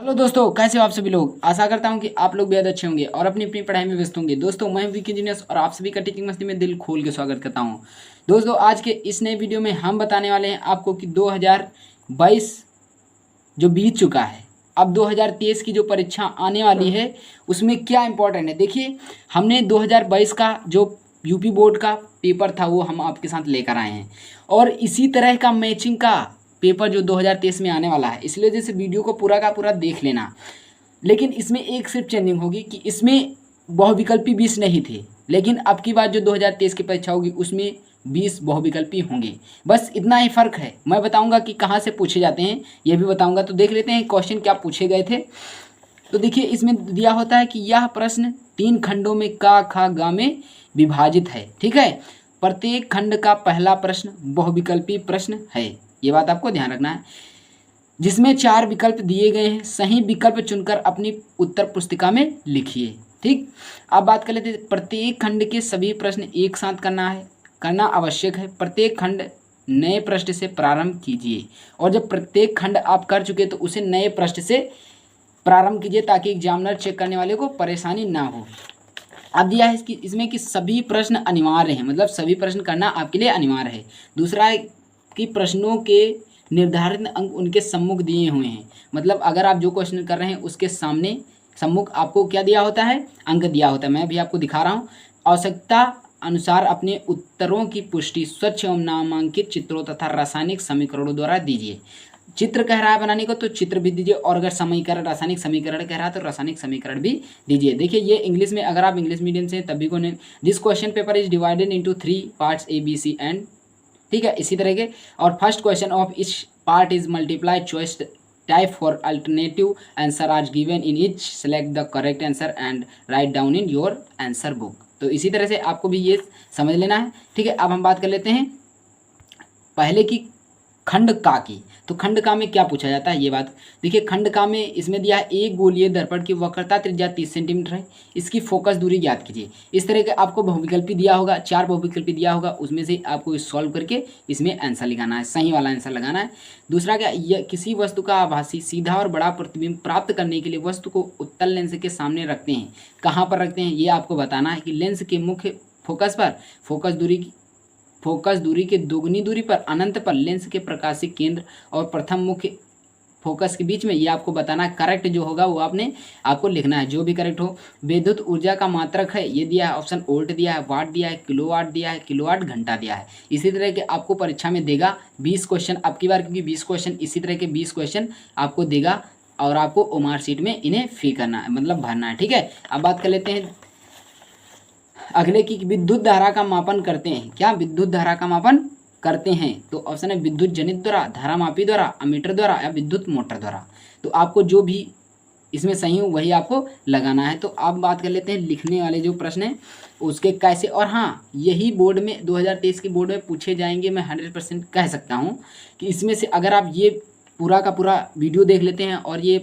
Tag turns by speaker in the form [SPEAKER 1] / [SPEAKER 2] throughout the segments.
[SPEAKER 1] Hello दोस्तों, कैसे हो आप सभी लोग। आशा करता हूं कि आप लोग बेहद अच्छे होंगे और अपनी अपनी पढ़ाई में व्यस्त होंगे। दोस्तों, मैं वीक इंजीनियर्स और आप सभी का टीचिंग मस्ती में दिल खोल के स्वागत करता हूं। दोस्तों, आज के इस नए वीडियो में हम बताने वाले हैं आपको कि 2022 जो बीत चुका है, अब 2023 की जो परीक्षा आने वाली है उसमें क्या इंपॉर्टेंट है। देखिए, हमने 2022 का जो यूपी बोर्ड का पेपर था वो हम आपके साथ लेकर आए हैं और इसी तरह का मैचिंग का पेपर जो 2023 में आने वाला है, इसलिए वजह से वीडियो को पूरा का पूरा देख लेना। लेकिन इसमें एक सिर्फ चेंजिंग होगी कि इसमें बहुविकल्पी 20 नहीं थे, लेकिन अब की बात जो 2023 की परीक्षा होगी उसमें 20 बहुविकल्पी होंगे। बस इतना ही फ़र्क है। मैं बताऊंगा कि कहाँ से पूछे जाते हैं, ये भी बताऊंगा। तो देख लेते हैं क्वेश्चन क्या पूछे गए थे। तो देखिए, इसमें दिया होता है कि यह प्रश्न 3 खंडों में का खा गा में विभाजित है। ठीक है, प्रत्येक खंड का पहला प्रश्न बहुविकल्पी प्रश्न है, ये बात आपको ध्यान रखना है। जिसमें 4 विकल्प दिए गए हैं, सही विकल्प चुनकर अपनी उत्तर पुस्तिका में लिखिए। ठीक, अब बात कर लेते हैं। प्रत्येक खंड के सभी प्रश्न एक साथ करना आवश्यक है। प्रत्येक खंड नए पृष्ठ से प्रारंभ कीजिए और जब प्रत्येक खंड आप कर चुके तो उसे नए पृष्ठ से प्रारंभ कीजिए ताकि एग्जामिनर चेक करने वाले को परेशानी ना हो। अब दिया है इसमें कि सभी प्रश्न अनिवार्य हैं, मतलब सभी प्रश्न करना आपके लिए अनिवार्य है। दूसरा है कि प्रश्नों के निर्धारित अंक उनके सम्मुख दिए हुए हैं, मतलब अगर आप जो क्वेश्चन कर रहे हैं उसके सम्मुख आपको क्या दिया होता है, अंक दिया होता है। मैं भी आपको दिखा रहा हूँ। आवश्यकता अनुसार अपने उत्तरों की पुष्टि स्वच्छ एवं नामांकित चित्रों तथा रासायनिक समीकरणों द्वारा दीजिए। चित्र कह रहा है बनाने को तो चित्र भी दीजिए, और अगर समीकरण रासायनिक समीकरण कह रहा है तो रासायनिक समीकरण भी दीजिए। देखिए, ये इंग्लिश में, अगर आप इंग्लिश मीडियम से तभी को नहीं। This question paper is divided into 3 parts A B C and. ठीक है, इसी तरह के। और first question of each part is multiply choice type for alternative answer are given in each, select the correct answer and write down in your answer book. तो इसी तरह से आपको भी ये समझ लेना है। ठीक है, अब हम बात कर लेते हैं पहले की खंड का की। तो खंड का में क्या पूछा जाता है, ये बात देखिए। खंड का में इसमें दिया है एक गोलीय दर्पण की वक्रता त्रिज्या 30 सेंटीमीटर है, इसकी फोकस दूरी ज्ञात कीजिए। इस तरह के आपको बहुविकल्पी दिया होगा, 4 बहुविकल्पी दिया होगा, उसमें से आपको सॉल्व करके इसमें आंसर लगाना है, सही वाला आंसर लगाना है। दूसरा क्या, किसी वस्तु का आभासी सीधा और बड़ा प्रतिबिंब प्राप्त करने के लिए वस्तु को उत्तल लेंस के सामने रखते हैं। कहाँ पर रखते हैं ये आपको बताना है कि लेंस के मुख्य फोकस पर, फोकस दूरी के दोगुनी दूरी पर, अनंत पर, लेंस के प्रकाशिक केंद्र और प्रथम मुख्य फोकस के बीच में, ये आपको बताना है। करेक्ट जो होगा वो आपको लिखना है, जो भी करेक्ट हो। विद्युत ऊर्जा का मात्रक है, ये दिया है ऑप्शन वोल्ट दिया है, वाट दिया है, किलोवाट दिया है, किलोवाट घंटा दिया है। इसी तरह के आपको परीक्षा में देगा 20 क्वेश्चन अब की बार, क्योंकि 20 क्वेश्चन, इसी तरह के 20 क्वेश्चन आपको देगा और आपको ओमार शीट में इन्हें फी करना है, मतलब भरना है। ठीक है, अब बात कर लेते हैं अगले की, विद्युत धारा का मापन करते हैं। क्या विद्युत धारा का मापन करते हैं? तो ऑप्शन है विद्युत जनित द्वारा, धारामापी द्वारा, अमीटर द्वारा या विद्युत मोटर द्वारा। तो आपको जो भी इसमें सही हो वही आपको लगाना है। तो अब बात कर लेते हैं लिखने वाले जो प्रश्न हैं उसके कैसे। और हाँ, यही बोर्ड में 2023 के बोर्ड में पूछे जाएंगे, मैं 100% कह सकता हूँ कि इसमें से अगर आप ये पूरा का पूरा वीडियो देख लेते हैं और ये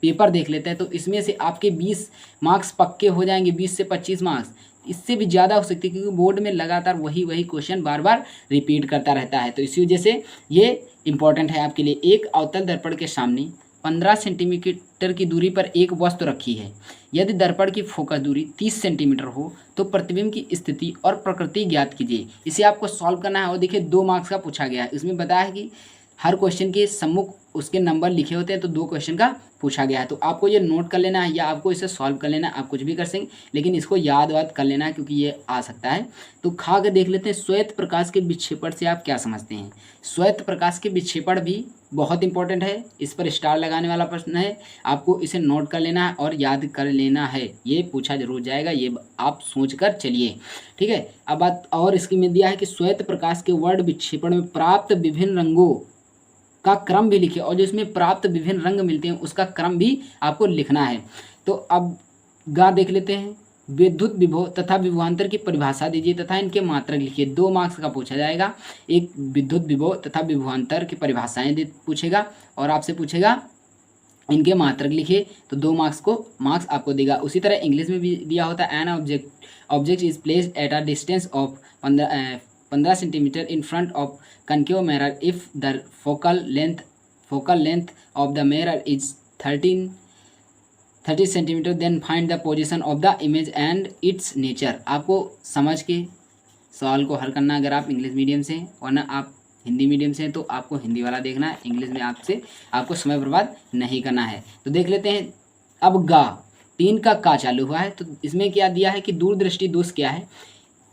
[SPEAKER 1] पेपर देख लेते हैं तो इसमें से आपके 20 मार्क्स पक्के हो जाएंगे, 20 से 25 मार्क्स, इससे भी ज़्यादा हो सकती है, क्योंकि बोर्ड में लगातार वही क्वेश्चन बार बार रिपीट करता रहता है। तो इसी वजह से ये इंपॉर्टेंट है आपके लिए। एक अवतल दर्पण के सामने 15 सेंटीमीटर की दूरी पर एक वस्तु रखी है। यदि दर्पण की फोकस दूरी 30 सेंटीमीटर हो तो प्रतिबिंब की स्थिति और प्रकृति ज्ञात कीजिए। इसे आपको सॉल्व करना है। और देखिए, 2 मार्क्स का पूछा गया है। इसमें बताया है कि हर क्वेश्चन के सम्मुख उसके नंबर लिखे होते हैं, तो 2 क्वेश्चन का पूछा गया है। तो आपको ये नोट कर लेना है या आपको इसे सॉल्व कर लेना है, आप कुछ भी कर सकें, लेकिन इसको याद कर लेना है क्योंकि ये आ सकता है। तो खा के देख लेते हैं, श्वेत प्रकाश के विक्षेपण से आप क्या समझते हैं। श्वेत प्रकाश के विक्षेपण भी बहुत इंपॉर्टेंट है, इस पर स्टार लगाने वाला प्रश्न है। आपको इसे नोट कर लेना है और याद कर लेना है, ये पूछा जरूर जाएगा, ये आप सोच कर चलिए। ठीक है, अब बात और इसकी में दिया है कि श्वेत प्रकाश के वर्ण विक्षेपण में प्राप्त विभिन्न रंगों का क्रम भी लिखिए, और जो इसमें प्राप्त विभिन्न रंग मिलते हैं उसका क्रम भी आपको लिखना है। तो अब देख लेते हैं, विद्युत विभव तथा विभवांतर की परिभाषा दीजिए तथा इनके मात्रक लिखिए। 2 मार्क्स का पूछा जाएगा। एक विद्युत विभव तथा विभवांतर की परिभाषाएं पूछेगा और आपसे पूछेगा इनके मात्रक लिखिए, तो 2 मार्क्स आपको देगा। उसी तरह इंग्लिश में भी दिया होता है, an object is placed at a distance of 15 centimetre in front of concave mirror if the focal length of the mirror is 13 30 centimetre, then find the position of the image and its nature. आपको समझ के सवाल को हल करना, अगर आप English medium से, वरना आप हिंदी मीडियम से हैं तो आपको हिंदी वाला देखना है, इंग्लिश में आपको समय बर्बाद नहीं करना है। तो देख लेते हैं। अब गा 3 का का चालू हुआ है, तो इसमें क्या दिया है कि दूरदृष्टि दोष क्या है,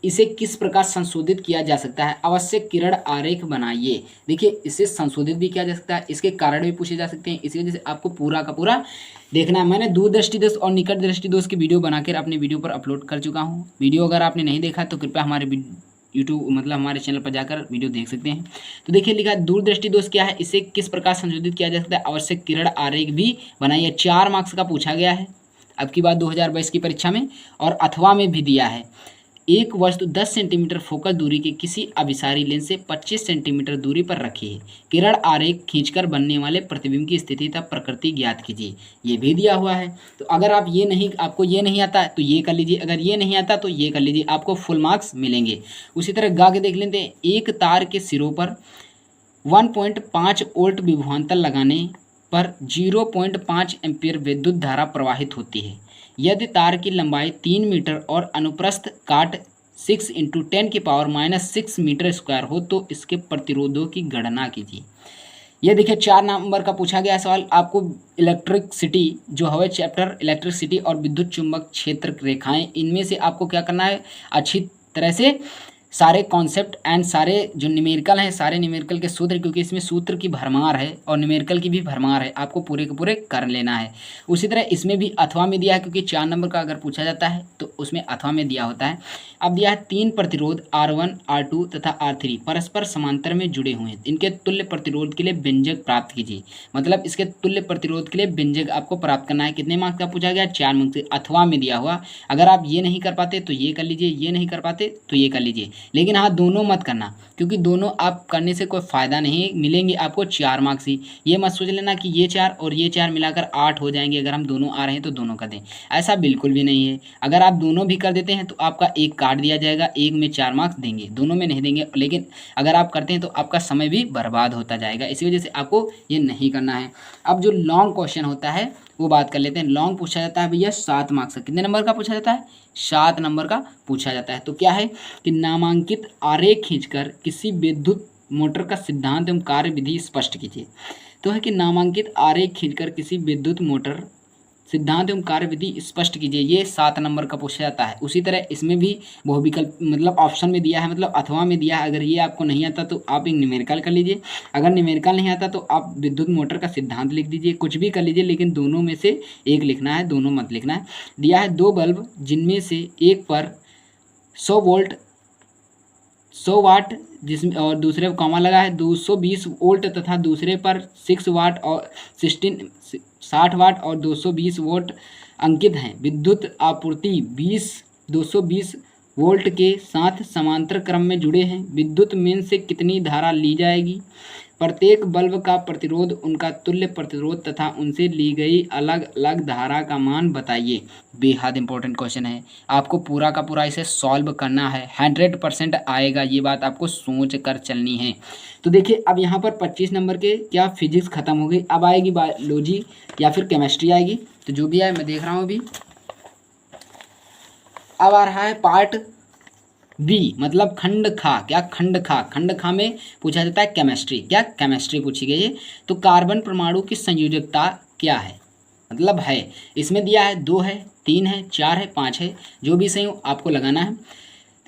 [SPEAKER 1] इसे किस प्रकार संशोधित किया जा सकता है, आवश्यक किरण आरेख बनाइए। देखिए इसे संशोधित भी किया जा सकता है, इसके कारण भी पूछे जा सकते हैं, इसी वजह से आपको पूरा का पूरा देखना है। मैंने दूरदृष्टि दोष और निकट दृष्टि दोष की वीडियो बनाकर अपने वीडियो पर अपलोड कर चुका हूँ। वीडियो अगर आपने नहीं देखा तो कृपया हमारे यूट्यूब मतलब हमारे चैनल पर जाकर वीडियो देख सकते हैं। तो देखिए लिखा है दूरदृष्टि दोष क्या है, इसे किस प्रकार संशोधित किया जा सकता है, आवश्यक किरण आरेख भी बनाइए। 4 मार्क्स का पूछा गया है अब की बात 2022 की परीक्षा में, और अथवा में भी दिया है। एक वस्तु 10 सेंटीमीटर फोकस दूरी के किसी अभिसारी लेंस से 25 सेंटीमीटर दूरी पर रखी है। किरण आरेख खींचकर बनने वाले प्रतिबिंब की स्थिति तथा प्रकृति ज्ञात कीजिए, ये भी दिया हुआ है। तो अगर आपको ये नहीं आता तो ये कर लीजिए, अगर ये नहीं आता तो ये कर लीजिए, आपको फुल मार्क्स मिलेंगे। उसी तरह गा के देख लेते हैं। एक तार के सिरों पर 1.5 वोल्ट विभवांतर लगाने पर 0.5 एम्पीयर विद्युत धारा प्रवाहित होती है। यदि तार की लंबाई 3 मीटर और अनुप्रस्थ काट 6 × 10⁻⁻6 मीटर स्क्वायर हो तो इसके प्रतिरोधों की गणना कीजिए। ये देखिए 4 नंबर का पूछा गया सवाल। आपको इलेक्ट्रिसिटी जो है चैप्टर इलेक्ट्रिसिटी और विद्युत चुंबक क्षेत्र रेखाएं, इनमें से आपको क्या करना है, अच्छी तरह से सारे कॉन्सेप्ट एंड सारे जो न्यूमेरिकल हैं, सारे न्यूमेरिकल के सूत्र, क्योंकि इसमें सूत्र की भरमार है और न्यूमेरिकल की भी भरमार है, आपको पूरे के पूरे कर लेना है। उसी तरह इसमें भी अथवा में दिया है, क्योंकि 4 नंबर का अगर पूछा जाता है तो उसमें अथवा में दिया होता है। अब दिया है 3 प्रतिरोध R1 R2 तथा R3 परस्पर समांतर में जुड़े हुए हैं, इनके तुल्य प्रतिरोध के लिए व्यंजक प्राप्त कीजिए। मतलब इसके तुल्य प्रतिरोध के लिए व्यंजक आपको प्राप्त करना है। कितने मार्क्स का पूछा गया, 4 मार्क्स से, अथवा में दिया हुआ। अगर आप ये नहीं कर पाते तो ये कर लीजिए, ये नहीं कर पाते तो ये कर लीजिए, लेकिन हाँ दोनों मत करना, क्योंकि दोनों आप करने से कोई फ़ायदा नहीं, मिलेंगे आपको 4 मार्क्स ही। ये मत सोच लेना कि ये 4 और ये 4 मिलाकर 8 हो जाएंगे, अगर हम दोनों आ रहे हैं तो दोनों कर दें, ऐसा बिल्कुल भी नहीं है। अगर आप दोनों भी कर देते हैं तो आपका एक काट दिया जाएगा, एक में 4 मार्क्स देंगे, दोनों में नहीं देंगे। लेकिन अगर आप करते हैं तो आपका समय भी बर्बाद होता जाएगा, इसी वजह से आपको ये नहीं करना है। अब जो लॉन्ग क्वेश्चन होता है वो बात कर लेते हैं। लॉन्ग पूछा जाता है भैया 7 मार्क्स का। कितने नंबर का पूछा जाता है, 7 नंबर का पूछा जाता है। तो क्या है कि नामांकित आरेख खींचकर किसी विद्युत मोटर का सिद्धांत एवं कार्य विधि स्पष्ट कीजिए। तो है कि नामांकित आरेख खींचकर किसी विद्युत मोटर सिद्धांत एवं कार्य विधि स्पष्ट कीजिए, ये 7 नंबर का पूछा जाता है। उसी तरह इसमें भी बहुविकल्प मतलब ऑप्शन में दिया है, मतलब अथवा में दिया है। अगर ये आपको नहीं आता तो आप एक न्यूमेरिकल कर लीजिए, अगर न्यूमेरिकल नहीं आता तो आप विद्युत मोटर का सिद्धांत लिख दीजिए, कुछ भी कर लीजिए, लेकिन दोनों में से एक लिखना है, दोनों मत लिखना है। दिया है 2 बल्ब जिनमें से एक पर 100 वाट जिसमें और दूसरे पर कॉमा लगा है 220 वोल्ट तथा दूसरे पर 6 वाट और 60 वाट और 220 वोल्ट अंकित हैं। विद्युत आपूर्ति 220 वोल्ट के साथ समांतर क्रम में जुड़े हैं। विद्युत मेन से कितनी धारा ली जाएगी, प्रत्येक बल्ब का प्रतिरोध, उनका तुल्य प्रतिरोध तथा उनसे ली गई अलग अलग धारा का मान बताइए। बेहद इंपॉर्टेंट क्वेश्चन है, आपको पूरा का पूरा इसे सॉल्व करना है, 100% आएगा, ये बात आपको सोच कर चलनी है। तो देखिए अब यहाँ पर 25 नंबर के क्या फिजिक्स खत्म हो गई, अब आएगी बायोलॉजी या फिर केमिस्ट्री आएगी। तो जो भी आए मैं देख रहा हूँ अभी। अब आ रहा है पार्ट बी, मतलब खंड खा। क्या खंड खा, खंड खा में पूछा जाता है केमिस्ट्री। क्या केमिस्ट्री पूछी गई है। तो कार्बन परमाणु की संयोजकता क्या है, मतलब है, इसमें दिया है 2 है, 3 है, 4 है, 5 है, जो भी सही हो आपको लगाना है।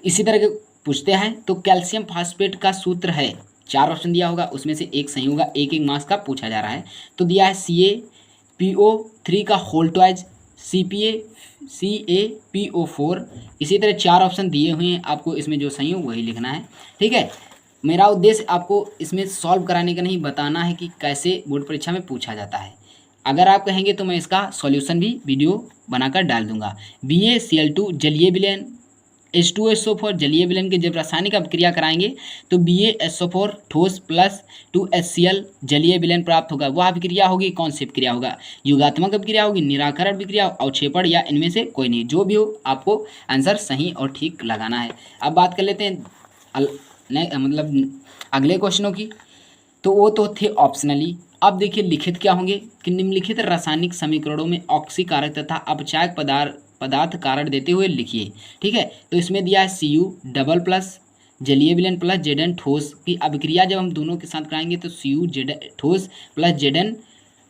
[SPEAKER 1] इसी तरह के पूछते हैं। तो कैल्शियम फास्फेट का सूत्र है, 4 ऑप्शन दिया होगा, उसमें से एक सही होगा, एक मार्क्स का पूछा जा रहा है। तो दिया है CaPO3 का होल ट्वाइज, CaPO4। इसी तरह 4 ऑप्शन दिए हुए हैं, आपको इसमें जो सही हो वही लिखना है, ठीक है। मेरा उद्देश्य आपको इसमें सॉल्व कराने का नहीं, बताना है कि कैसे बोर्ड परीक्षा में पूछा जाता है। अगर आप कहेंगे तो मैं इसका सॉल्यूशन भी वीडियो बनाकर डाल दूंगा। BaCl2 जलीय विलयन, H2SO4 जलीय विलयन के जब रासायनिक अभिक्रिया कराएंगे तो BaSO4 ठोस प्लस 2HCl जलीय विलयन प्राप्त होगा। वह अभिक्रिया होगी, कौन सी अभिक्रिया होगा, युगात्मक अभिक्रिया होगी, निराकरण अभिक्रिया, अवक्षेपण, या इनमें से कोई नहीं। जो भी हो आपको आंसर सही और ठीक लगाना है। अब बात कर लेते हैं मतलब अगले क्वेश्चनों की। तो वो तो थे ऑप्शनली। अब देखिए लिखित क्या होंगे कि निम्नलिखित रासायनिक समीकरणों में ऑक्सीकारक तथा अपचायक पदार्थ कारण देते हुए लिखिए। ठीक है, तो इसमें दिया है Cu डबल प्लस जलीय विलयन प्लस Zn ठोस की अभिक्रिया जब हम दोनों के साथ कराएंगे तो Cu ठोस प्लस Zn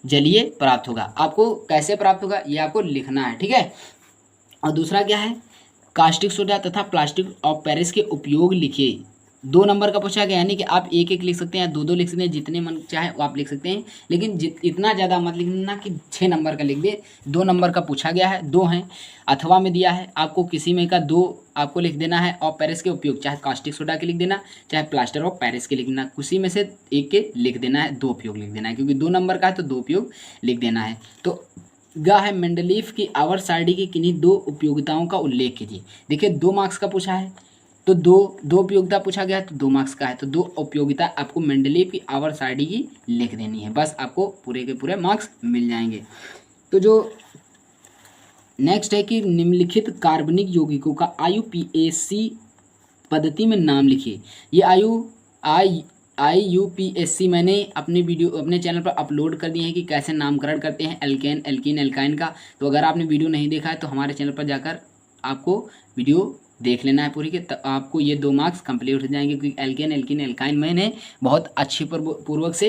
[SPEAKER 1] जलीय प्राप्त होगा। आपको कैसे प्राप्त होगा ये आपको लिखना है। ठीक है, और दूसरा क्या है, कास्टिक सोडा तथा प्लास्टिक ऑफ पेरिस के उपयोग लिखिए। 2 नंबर का पूछा गया, यानी कि आप एक एक लिख सकते हैं, 2 2 लिख सकते हैं, जितने मन चाहे वो आप लिख सकते हैं, लेकिन इतना ज़्यादा मत लिखना कि 6 नंबर का लिख दे। 2 नंबर का पूछा गया है, 2 हैं। अथवा में दिया है आपको किसी में का 2 आपको लिख देना है, और पेरिस के उपयोग चाहे कास्टिक सोडा के लिख देना चाहे प्लास्टर ऑफ पेरिस के लिख देना, किसी में से एक के लिख देना है, 2 उपयोग लिख देना है, क्योंकि 2 नंबर का है तो 2 उपयोग लिख देना है। तो गा है मेंडलीफ की आवर्त सारणी की किन्हीं 2 उपयोगिताओं का उल्लेख कीजिए। देखिए 2 मार्क्स का पूछा है तो दो उपयोगिता पूछा गया है तो 2 मार्क्स का है, तो 2 उपयोगिता आपको मेंडलीफ की आवर्त सारणी की लिख देनी है, बस आपको पूरे के पूरे मार्क्स मिल जाएंगे। तो जो नेक्स्ट है कि निम्नलिखित कार्बनिक यौगिकों का IUPAC पद्धति में नाम लिखिए। ये IUPAC मैंने अपने चैनल पर अपलोड कर दिए हैं कि कैसे नामकरण करते हैं एल्केन एल्कीन एल्काइन का। तो अगर आपने वीडियो नहीं देखा है तो हमारे चैनल पर जाकर आपको वीडियो देख लेना है पूरी के, तब आपको ये 2 मार्क्स कंप्लीट हो जाएंगे, क्योंकि एल्केन एल्कीन एल्काइन मैंने बहुत अच्छी पूर्वक से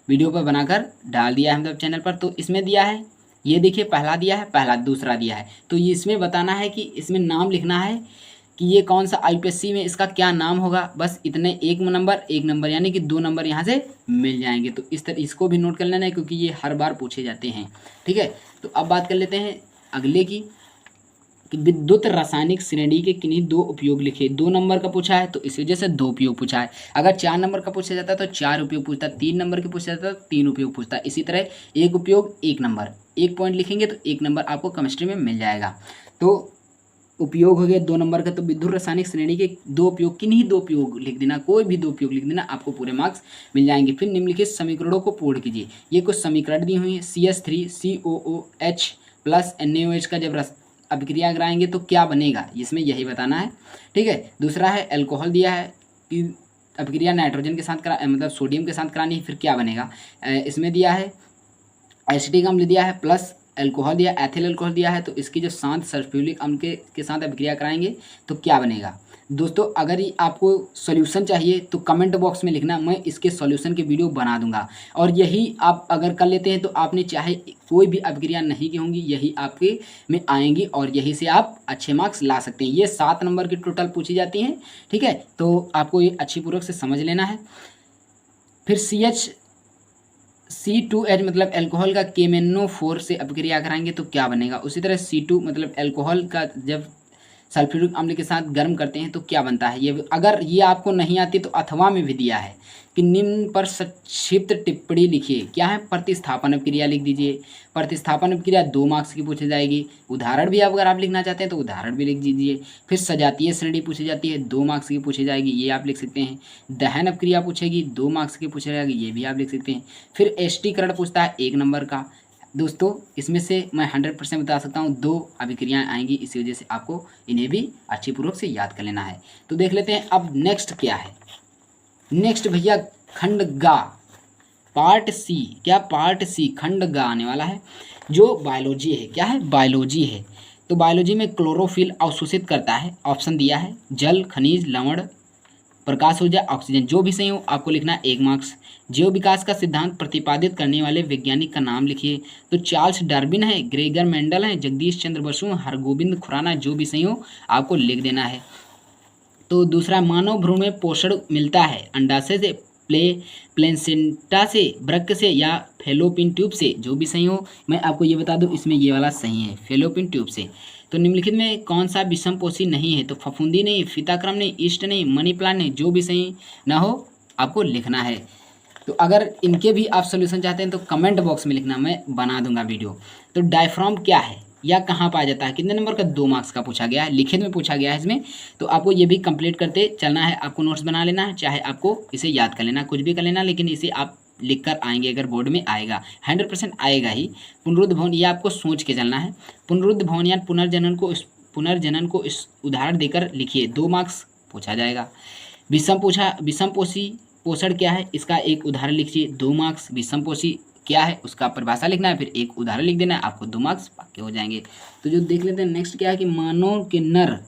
[SPEAKER 1] वीडियो पर बनाकर डाल दिया है मतलब चैनल पर। तो इसमें दिया है, ये देखिए पहला दिया है, पहला दूसरा दिया है, तो ये इसमें बताना है कि इसमें नाम लिखना है कि ये कौन सा IUPAC में इसका क्या नाम होगा, बस इतने। एक नंबर यानी कि 2 नंबर यहाँ से मिल जाएंगे। तो इस तरह इसको भी नोट कर लेना है, क्योंकि ये हर बार पूछे जाते हैं। ठीक है, तो अब बात कर लेते हैं अगले की कि विद्युत रासायनिक श्रेणी के किन्हीं 2 उपयोग लिखे। 2 नंबर का पूछा है तो इस वजह से 2 उपयोग पूछा है। अगर 4 नंबर का पूछा जाता तो 4 उपयोग पूछता, 3 नंबर के पूछा जाता तो 3 उपयोग पूछता। इसी तरह 1 उपयोग 1 नंबर, 1 पॉइंट लिखेंगे तो 1 नंबर आपको केमिस्ट्री में मिल जाएगा। तो उपयोग हो गया 2 नंबर का, तो विद्युत रासायनिक श्रेणी के 2 उपयोग, किन्हीं 2 उपयोग लिख देना, कोई भी 2 उपयोग लिख देना, आपको पूरे मार्क्स मिल जाएंगे। फिर निम्नलिखित समीकरणों को पूर्ण कीजिए। ये कुछ समीकरण दी हुई है। CH3COOH प्लस NaOH का जब अभिक्रिया कराएंगे तो क्या बनेगा, इसमें यही बताना है। ठीक है, दूसरा है एल्कोहल दिया है कि अभिक्रिया नाइट्रोजन के साथ मतलब सोडियम के साथ करानी है, फिर क्या बनेगा। इसमें दिया है एसिटिक अम्ल दिया है प्लस एल्कोहल दिया, एथिल एल्कोहल दिया है, तो इसकी जो शांत सल्फ्यूरिक अम्ल के साथ अभिक्रिया कराएंगे तो क्या बनेगा। दोस्तों अगर ये आपको सॉल्यूशन चाहिए तो कमेंट बॉक्स में लिखना, मैं इसके सॉल्यूशन के वीडियो बना दूंगा। और यही आप अगर कर लेते हैं तो आपने चाहे कोई भी अभिक्रिया नहीं की होंगी, यही आपके में आएंगी और यही से आप अच्छे मार्क्स ला सकते हैं। ये 7 नंबर की टोटल पूछी जाती हैं। ठीक है, तो आपको ये अच्छी पूर्वक से समझ लेना है। फिर C2H मतलब एल्कोहल का KMnO4 से अभिक्रिया कराएंगे तो क्या बनेगा। उसी तरह C2 मतलब एल्कोहल का जब सल्फ्यूरिक अम्ल के साथ गर्म करते हैं तो क्या बनता है। ये अगर ये आपको नहीं आती तो अथवा में भी दिया है कि निम्न पर संक्षिप्त टिप्पणी लिखिए। क्या है, प्रतिस्थापन अभिक्रिया लिख दीजिए। प्रतिस्थापन अभिक्रिया 2 मार्क्स की पूछी जाएगी। उदाहरण भी अगर आप लिखना चाहते हैं तो उदाहरण भी लिख दीजिए। फिर सजातीय श्रेणी पूछी जाती है, 2 मार्क्स की पूछी जाएगी, ये आप लिख सकते हैं। दहन अभिक्रिया पूछेगी, 2 मार्क्स की पूछी जाएगी, ये भी आप लिख सकते हैं। फिर एस्टीकरण पूछता है 1 नंबर का। दोस्तों इसमें से मैं 100% बता सकता हूँ 2 अभिक्रियाएँ आएंगी, इसी वजह से आपको इन्हें भी अच्छी पूर्वक से याद कर लेना है। तो देख लेते हैं अब नेक्स्ट क्या है। नेक्स्ट भैया खंड गा पार्ट सी, क्या पार्ट सी खंड गा आने वाला है, जो बायोलॉजी है। क्या है, बायोलॉजी है। तो बायोलॉजी में क्लोरोफिल अवशोषित करता है, ऑप्शन दिया है जल, खनिज, लवण, प्रकाश ऊर्जा, ऑक्सीजन। जो भी सही हो आपको लिखना है 1 मार्क्स। जीव विकास का सिद्धांत प्रतिपादित करने वाले वैज्ञानिक का नाम लिखिए। तो चार्ल्स डार्विन है, ग्रेगर मेंडल है, जगदीश चंद्र बसु, हरगोविंद खुराना। जो भी सही हो आपको लिख देना है। तो दूसरा, मानव भ्रूण में पोषण मिलता है अंडाशय से, प्लेसेंटा से, वृक्क से या फेलोपिन ट्यूब से। जो भी सही हो मैं आपको ये बता दूं, इसमें ये वाला सही है, फेलोपिन ट्यूब से। तो निम्नलिखित में कौन सा विषमपोषी नहीं है। तो फफूंदी नहीं, फीताक्रम नहीं, ईस्ट नहीं, मनी प्लांट नहीं। जो भी सही ना हो आपको लिखना है। तो अगर इनके भी आप सोल्यूशन चाहते हैं तो कमेंट बॉक्स में लिखना, मैं बना दूंगा वीडियो। तो डायफ्राम क्या है या कहाँ पाया जाता है, कितने नंबर का, 2 मार्क्स का पूछा गया है, लिखित में पूछा गया है इसमें। तो आपको ये भी कंप्लीट करते चलना है, आपको नोट्स बना लेना है, चाहे आपको इसे याद कर लेना, कुछ भी कर लेना, लेकिन इसे आप लिख कर आएंगे अगर बोर्ड में आएगा, 100% आएगा ही। पुनरुद्ध भवन, ये आपको सोच के चलना है। पुनरुद्ध भवन या पुनर्जनन को इस उदाहरण देकर लिखिए, 2 मार्क्स पूछा जाएगा। विषमपोषी पोषण क्या है इसका एक उदाहरण लिखिए, 2 मार्क्स। विषम पोषी क्या है उसका परिभाषा लिखना है, फिर एक उदाहरण लिख देना है, आपको 2 मार्क्स पक्के हो जाएंगे। तो जो देख लेते हैं नेक्स्ट क्या है कि मानव के नर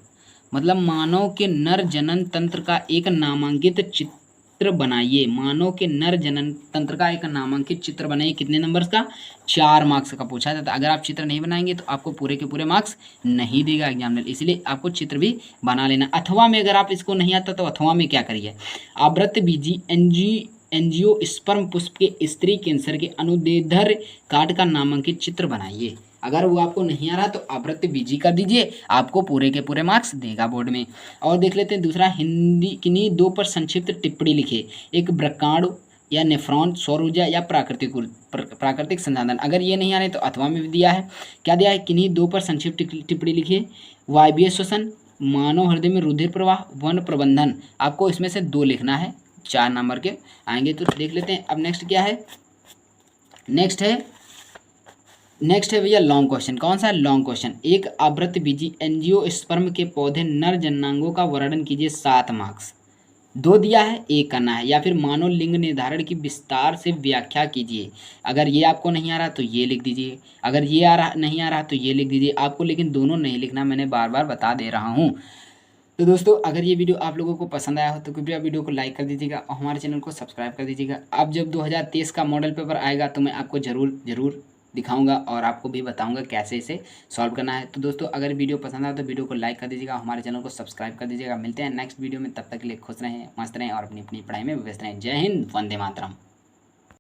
[SPEAKER 1] मतलब मानव के नर जनन तंत्र का एक नामांकित चित्र बनाइए। मानव के नर जनन तंत्र का एक नामांकित चित्र बनाइए। कितने नंबर्स का? 4 मार्क्स का पूछा जाता है। अगर आप चित्र नहीं बनाएंगे तो आपको पूरे के पूरे मार्क्स नहीं देगा एग्जामिनर, इसलिए आपको चित्र भी बना लेना। अथवा में अगर आप इसको नहीं आता तो अथवा में क्या करिए, आवृत्त बीजी एंजियोस्पर्म पुष्प के स्त्री कैंसर के अनुदैर्ध्य काट का नामांकित चित्र बनाइए। अगर वो आपको नहीं आ रहा तो आवृत्त बीजी कर दीजिए, आपको पूरे के पूरे मार्क्स देगा बोर्ड में। और देख लेते हैं दूसरा, हिंदी किन्हीं 2 पर संक्षिप्त टिप्पणी लिखे। एक ब्रह्मांड या नेफ्रॉन, सौर ऊर्जा या प्राकृतिक संसाधन। अगर ये नहीं आ रहे तो अथवा में भी दिया है। क्या दिया है? किन्हीं 2 पर संक्षिप्त टिप्पणी लिखिए। वायवीय श्वसन, मानव हृदय में रुधिर प्रवाह, वन प्रबंधन। आपको इसमें से 2 लिखना है, 4 नंबर के आएंगे। तो देख लेते हैं अब नेक्स्ट क्या है। नेक्स्ट है भैया लॉन्ग क्वेश्चन। कौन सा है? Long question. एक आवृत्त बीजी एंजियोस्पर्म के पौधे नर जननांगों का वर्णन कीजिए, 7 मार्क्स। 2 दिया है, 1 करना है। या फिर मानव लिंग निर्धारण की विस्तार से व्याख्या कीजिए। अगर ये आपको नहीं आ रहा तो ये लिख दीजिए, अगर ये नहीं आ रहा तो ये लिख दीजिए। आपको लेकिन दोनों नहीं लिखना, मैंने बार बार बता दे रहा हूँ। तो दोस्तों अगर ये वीडियो आप लोगों को पसंद आया हो तो कृपया वीडियो को लाइक कर दीजिएगा और हमारे चैनल को सब्सक्राइब कर दीजिएगा। अब जब 2023 का मॉडल पेपर आएगा तो मैं आपको ज़रूर दिखाऊंगा और आपको भी बताऊंगा कैसे इसे सॉल्व करना है। तो दोस्तों अगर वीडियो पसंद आया तो वीडियो को लाइक कर दीजिएगा, हमारे चैनल को सब्सक्राइब कर दीजिएगा। मिलते हैं नेक्स्ट वीडियो में, तब तक के लिए खुश रहें, मस्त रहें और अपनी पढ़ाई में व्यस्त रहें। जय हिंद, वंदे मातरम।